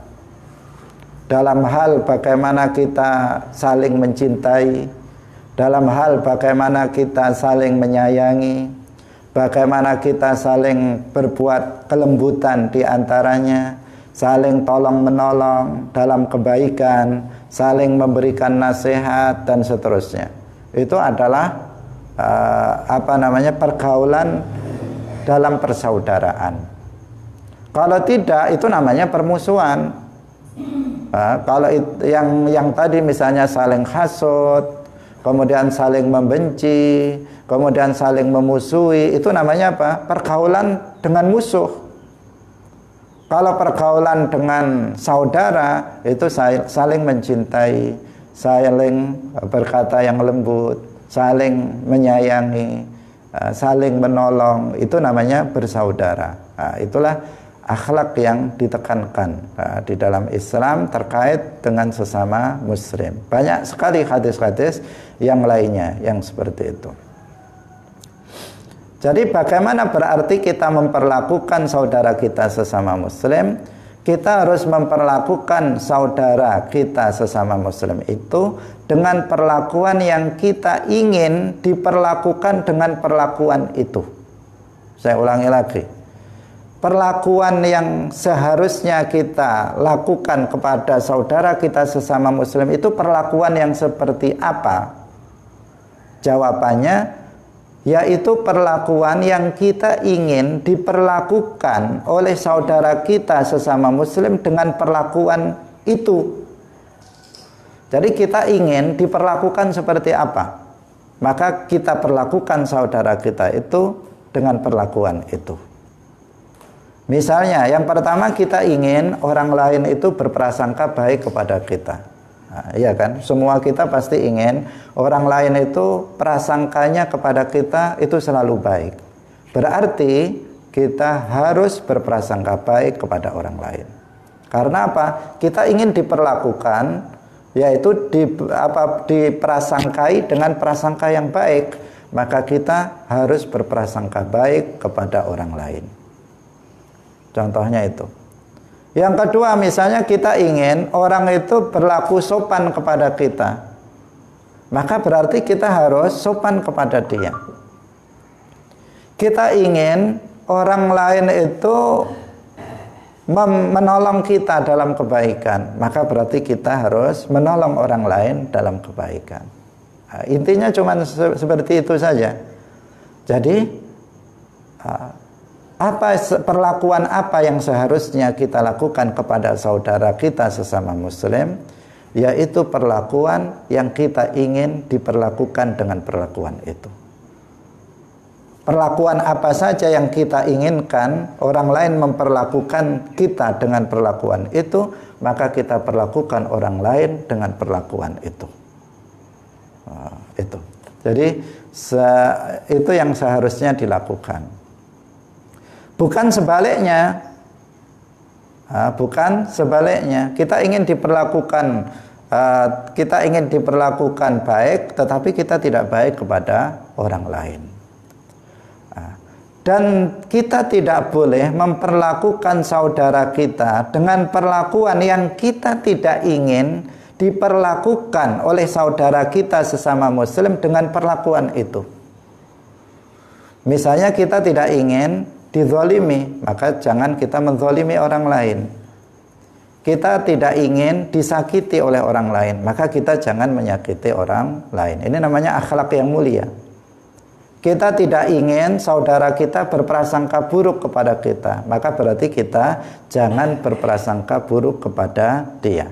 Speaker 1: Dalam hal bagaimana kita saling mencintai, dalam hal bagaimana kita saling menyayangi, bagaimana kita saling berbuat kelembutan di antaranya, saling tolong menolong dalam kebaikan, saling memberikan nasihat dan seterusnya. Itu adalah pergaulan dalam persaudaraan. Kalau tidak, itu namanya permusuhan. Kalau yang tadi misalnya saling hasud, kemudian saling membenci, kemudian saling memusuhi, itu namanya apa? Pergaulan dengan musuh. Kalau pergaulan dengan saudara, itu saling mencintai, saling berkata yang lembut, saling menyayangi, saling menolong, itu namanya bersaudara. Itulah akhlak yang ditekankan di dalam Islam terkait dengan sesama muslim. Banyak sekali hadis-hadis yang lainnya yang seperti itu. Jadi bagaimana berarti kita memperlakukan saudara kita sesama muslim? Kita harus memperlakukan saudara kita sesama muslim itu dengan perlakuan yang kita ingin diperlakukan dengan perlakuan itu. Saya ulangi lagi. Perlakuan yang seharusnya kita lakukan kepada saudara kita sesama muslim itu perlakuan yang seperti apa? Jawabannya yaitu perlakuan yang kita ingin diperlakukan oleh saudara kita sesama muslim dengan perlakuan itu. Jadi kita ingin diperlakukan seperti apa? Maka kita perlakukan saudara kita itu dengan perlakuan itu. Misalnya, yang pertama kita ingin orang lain itu berprasangka baik kepada kita. Nah, iya kan? Semua kita pasti ingin orang lain itu prasangkanya kepada kita itu selalu baik. Berarti kita harus berprasangka baik kepada orang lain. Karena apa? Kita ingin diperlakukan, yaitu diprasangkai dengan prasangka yang baik, maka kita harus berprasangka baik kepada orang lain. Contohnya itu. Yang kedua, misalnya kita ingin orang itu berlaku sopan kepada kita, maka berarti kita harus sopan kepada dia. Kita ingin orang lain itu menolong kita dalam kebaikan, maka berarti kita harus menolong orang lain dalam kebaikan. Nah, intinya cuma seperti itu saja. Jadi perlakuan apa yang seharusnya kita lakukan kepada saudara kita sesama muslim, yaitu perlakuan yang kita ingin diperlakukan dengan perlakuan itu. Perlakuan apa saja yang kita inginkan orang lain memperlakukan kita dengan perlakuan itu, maka kita perlakukan orang lain dengan perlakuan itu. Itu. Jadi itu yang seharusnya dilakukan. Bukan sebaliknya. Bukan sebaliknya. Kita ingin diperlakukan baik, tetapi kita tidak baik kepada orang lain. Dan kita tidak boleh memperlakukan saudara kita dengan perlakuan yang kita tidak ingin diperlakukan oleh saudara kita sesama muslim dengan perlakuan itu. Misalnya kita tidak ingin dizalimi, maka jangan kita menzalimi orang lain. Kita tidak ingin disakiti oleh orang lain, maka kita jangan menyakiti orang lain. Ini namanya akhlak yang mulia. Kita tidak ingin saudara kita berprasangka buruk kepada kita, maka berarti kita jangan berprasangka buruk kepada dia.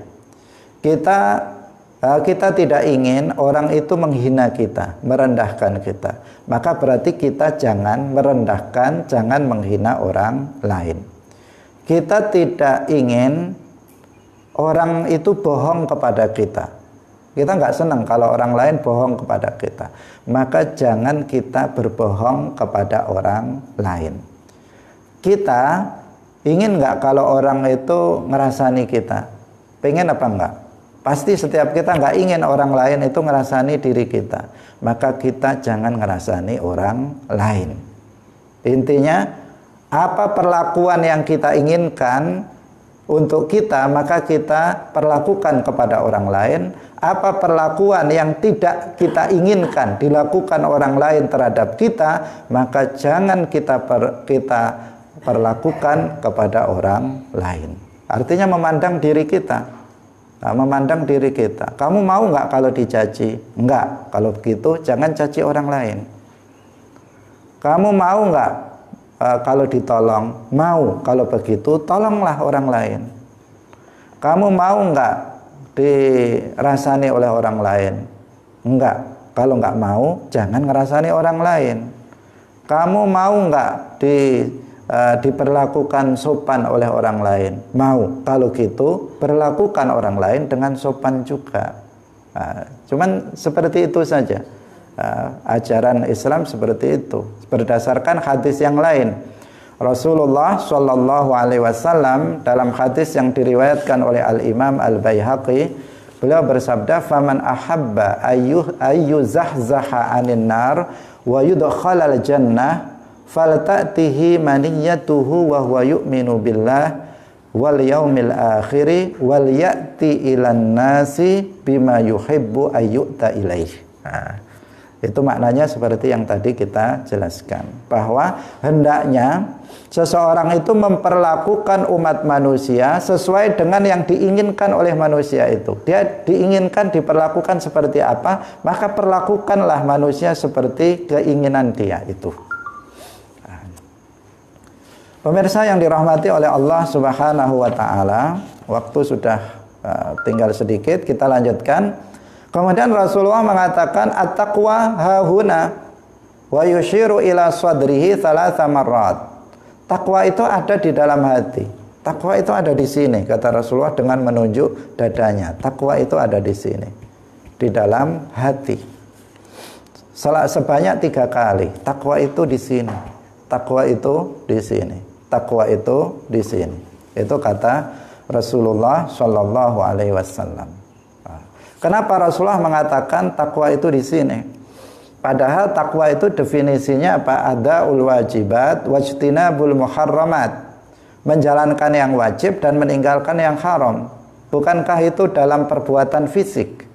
Speaker 1: Kita tidak ingin orang itu menghina kita, merendahkan kita, maka berarti kita jangan merendahkan, jangan menghina orang lain. Kita tidak ingin orang itu bohong kepada kita. Kita nggak senang kalau orang lain bohong kepada kita, maka jangan kita berbohong kepada orang lain. Kita ingin nggak kalau orang itu ngerasani kita? Pengen apa enggak? Pasti setiap kita nggak ingin orang lain itu ngerasani diri kita, maka kita jangan ngerasani orang lain. Intinya, apa perlakuan yang kita inginkan untuk kita, maka kita perlakukan kepada orang lain. Apa perlakuan yang tidak kita inginkan dilakukan orang lain terhadap kita, maka jangan kita perlakukan kepada orang lain. Artinya memandang diri kita. Memandang diri kita. Kamu mau nggak kalau dicaci? Enggak. Kalau begitu jangan caci orang lain. Kamu mau nggak kalau ditolong? Mau. Kalau begitu tolonglah orang lain. Kamu mau nggak dirasani oleh orang lain? Enggak. Kalau enggak mau, jangan ngerasani orang lain. Kamu mau enggak diperlakukan sopan oleh orang lain? Mau. Kalau gitu, perlakukan orang lain dengan sopan juga. Cuman seperti itu saja. Ajaran Islam seperti itu. Berdasarkan hadis yang lain. Rasulullah Shallallahu Alaihi Wasallam dalam hadis yang diriwayatkan oleh Al Imam Al Baihaqi, beliau bersabda, "Faman ahabba ayyuzahzaha anin nar wa yudkhalal jannah, falta'tihi maniyatuhu wa huwa yu'minu billah wal yaumil akhiri wal ya'ti ilan nasi bima yuhibbu ayyu'ta ilaih." Itu maknanya seperti yang tadi kita jelaskan, bahwa hendaknya seseorang itu memperlakukan umat manusia sesuai dengan yang diinginkan oleh manusia itu. Dia diinginkan diperlakukan seperti apa, maka perlakukanlah manusia seperti keinginan dia itu. Pemirsa yang dirahmati oleh Allah Subhanahu wa taala, waktu sudah tinggal sedikit, kita lanjutkan. Kemudian Rasulullah mengatakan at-taqwa hahuna wa yushiru ila sadrihi thalatha marrat. Takwa itu ada di dalam hati. Takwa itu ada di sini, kata Rasulullah dengan menunjuk dadanya. Takwa itu ada di sini, di dalam hati. Sebanyak 3 kali. Takwa itu di sini, Takwa itu di sini. Takwa itu di sini. Itu kata Rasulullah Shallallahu Alaihi Wasallam. Kenapa Rasulullah mengatakan takwa itu di sini? Padahal takwa itu definisinya apa? Adaul wajibat wajtinabul muharramat. Menjalankan yang wajib dan meninggalkan yang haram. Bukankah itu dalam perbuatan fisik?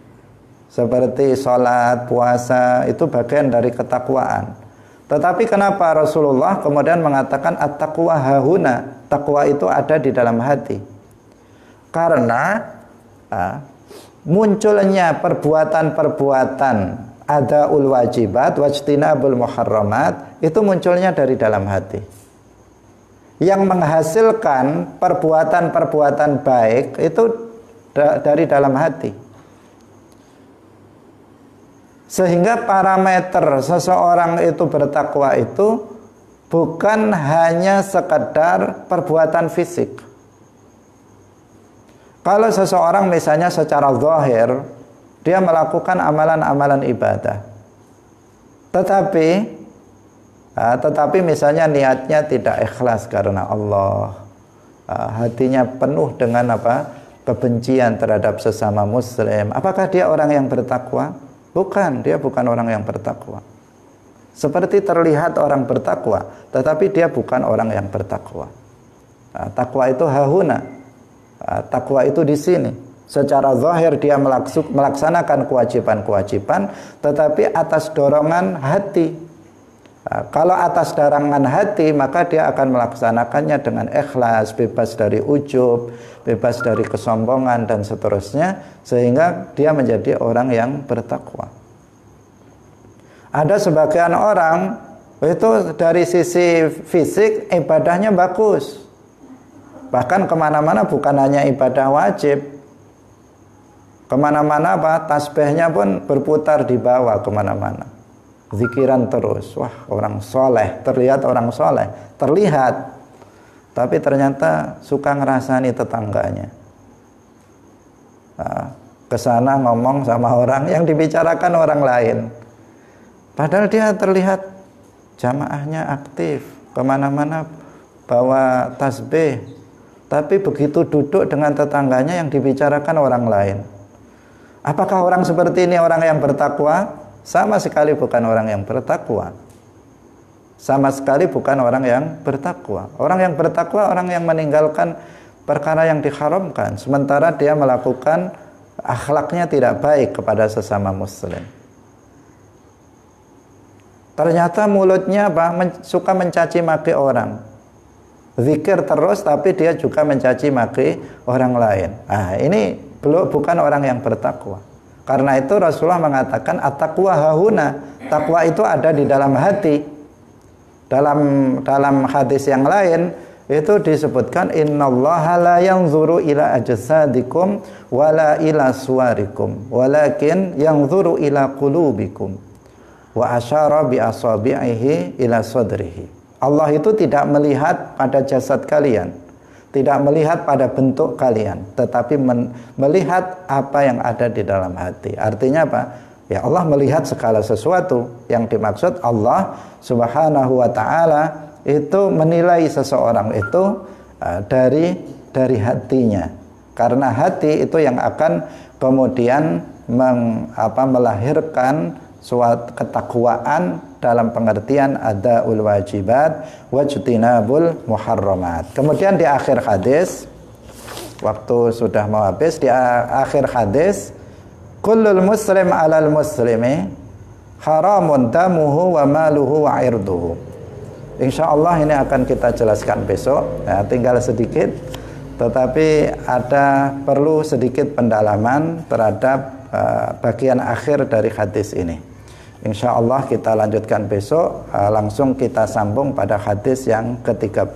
Speaker 1: Seperti sholat, puasa, itu bagian dari ketakwaan. Tetapi kenapa Rasulullah kemudian mengatakan at-taqwa hahuna? Takwa itu ada di dalam hati. Karena munculnya perbuatan-perbuatan adaul wajibat wajtinabul muharramat itu munculnya dari dalam hati. Yang menghasilkan perbuatan-perbuatan baik itu dari dalam hati. Sehingga parameter seseorang itu bertakwa itu bukan hanya sekedar perbuatan fisik. Kalau seseorang misalnya secara zahir dia melakukan amalan-amalan ibadah, tetapi misalnya niatnya tidak ikhlas karena Allah, hatinya penuh dengan kebencian terhadap sesama muslim, apakah dia orang yang bertakwa? Bukan, dia bukan orang yang bertakwa. Seperti terlihat orang bertakwa, tetapi dia bukan orang yang bertakwa. Takwa itu hahuna. Takwa itu di sini. Secara zahir dia melaksanakan kewajiban-kewajiban, tetapi atas dorongan hati. Kalau atas dorongan hati, maka dia akan melaksanakannya dengan ikhlas, bebas dari ujub, bebas dari kesombongan dan seterusnya, sehingga dia menjadi orang yang bertakwa. Ada sebagian orang itu dari sisi fisik ibadahnya bagus, bahkan kemana-mana bukan hanya ibadah wajib, kemana-mana tasbihnya pun berputar di bawah kemana-mana, zikiran terus. Wah, orang soleh, terlihat orang soleh, terlihat, tapi ternyata suka ngerasani tetangganya. Kesana ngomong sama orang yang dibicarakan orang lain, padahal dia terlihat jamaahnya aktif, kemana-mana bawa tasbih, tapi begitu duduk dengan tetangganya yang dibicarakan orang lain. Apakah orang seperti ini orang yang bertakwa? Sama sekali bukan orang yang bertakwa. Sama sekali bukan orang yang bertakwa. Orang yang bertakwa orang yang meninggalkan perkara yang diharamkan, sementara dia melakukan akhlaknya tidak baik kepada sesama muslim. Ternyata mulutnya suka mencaci maki orang. Zikir terus tapi dia juga mencaci maki orang lain. Ini bukan orang yang bertakwa. Karena itu Rasulullah mengatakan at-taqwa hahuna. Takwa itu ada di dalam hati. Dalam hadis yang lain itu disebutkan innallaha la yanzuru ila ajsadikum wala ila suwarikum walakin yanzuru ila qulubikum wa asyara bi asabi'ihi ila sadrihi. Allah itu tidak melihat pada jasad kalian, tidak melihat pada bentuk kalian, tetapi melihat apa yang ada di dalam hati. Artinya apa? Ya, Allah melihat segala sesuatu. Yang dimaksud Allah Subhanahu wa ta'ala itu menilai seseorang itu dari hatinya. Karena hati itu yang akan kemudian melahirkan suatu ketakwaan dalam pengertian adaul wajibat wajtinabul muharramat. Kemudian di akhir hadis, waktu sudah mau habis, di akhir hadis, kullul muslim alal muslimi haramun damuhu wa maluhu wa irduhu. Insyaallah ini akan kita jelaskan besok. Tinggal sedikit, tetapi perlu sedikit pendalaman terhadap bagian akhir dari hadis ini. Insyaallah kita lanjutkan besok. Langsung kita sambung pada hadis yang ke-36.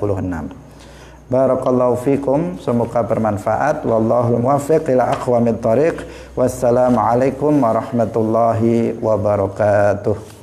Speaker 1: Barakallahu fikum, semoga bermanfaat. Wallahul muwaffiq ila aqwamit thoriq. Wassalamualaikum warahmatullahi wabarakatuh.